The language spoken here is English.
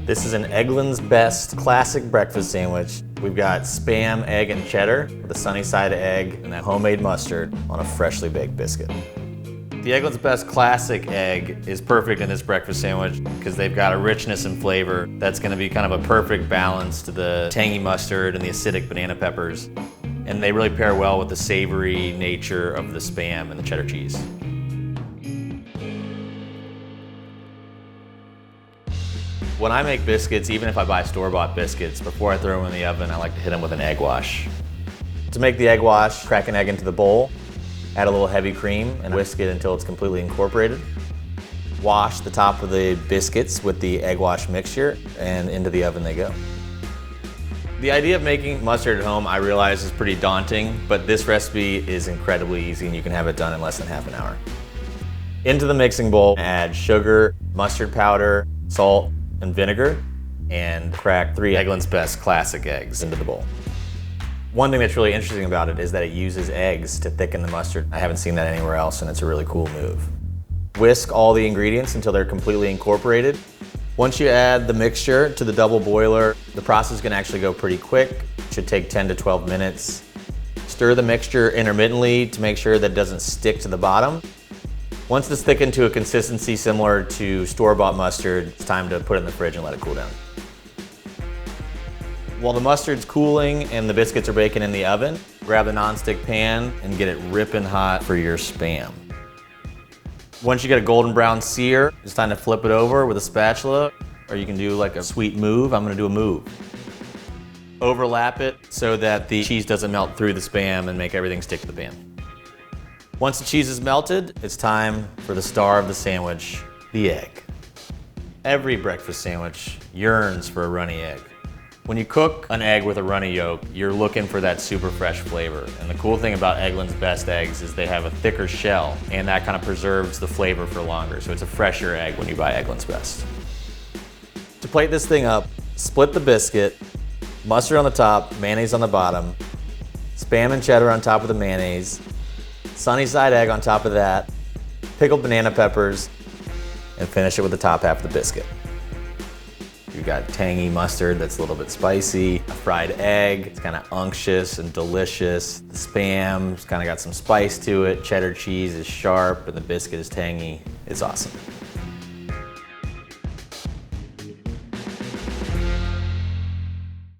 This is an Eggland's Best classic breakfast sandwich. We've got Spam, egg, and cheddar with a sunny side egg and that homemade mustard on a freshly baked biscuit. The Eggland's Best classic egg is perfect in this breakfast sandwich because they've got a richness and flavor that's going to be kind of a perfect balance to the tangy mustard and the acidic banana peppers. And they really pair well with the savory nature of the Spam and the cheddar cheese. When I make biscuits, even if I buy store-bought biscuits, before I throw them in the oven, I like to hit them with an egg wash. To make the egg wash, crack an egg into the bowl, add a little heavy cream, and whisk it until it's completely incorporated. Wash the top of the biscuits with the egg wash mixture, and into the oven they go. The idea of making mustard at home, I realize, is pretty daunting, but this recipe is incredibly easy and you can have it done in less than half an hour. Into the mixing bowl, add sugar, mustard powder, salt, and vinegar, and crack 3 Eggland's Best classic eggs into the bowl. One thing that's really interesting about it is that it uses eggs to thicken the mustard. I haven't seen that anywhere else, and it's a really cool move. Whisk all the ingredients until they're completely incorporated. Once you add the mixture to the double boiler, the process is gonna actually go pretty quick. It should take 10 to 12 minutes. Stir the mixture intermittently to make sure that it doesn't stick to the bottom. Once it's thickened to a consistency similar to store-bought mustard, it's time to put it in the fridge and let it cool down. While the mustard's cooling and the biscuits are baking in the oven, grab the nonstick pan and get it ripping hot for your Spam. Once you get a golden brown sear, it's time to flip it over with a spatula, or you can do like a sweet move. I'm gonna do a move. Overlap it so that the cheese doesn't melt through the Spam and make everything stick to the pan. Once the cheese is melted, it's time for the star of the sandwich, the egg. Every breakfast sandwich yearns for a runny egg. When you cook an egg with a runny yolk, you're looking for that super fresh flavor. And the cool thing about Eggland's Best eggs is they have a thicker shell, and that kind of preserves the flavor for longer. So it's a fresher egg when you buy Eggland's Best. To plate this thing up, split the biscuit, mustard on the top, mayonnaise on the bottom, Spam and cheddar on top of the mayonnaise, sunny side egg on top of that, pickled banana peppers, and finish it with the top half of the biscuit. You've got tangy mustard that's a little bit spicy, a fried egg, it's kind of unctuous and delicious. The Spam's kind of got some spice to it, cheddar cheese is sharp, and the biscuit is tangy. It's awesome.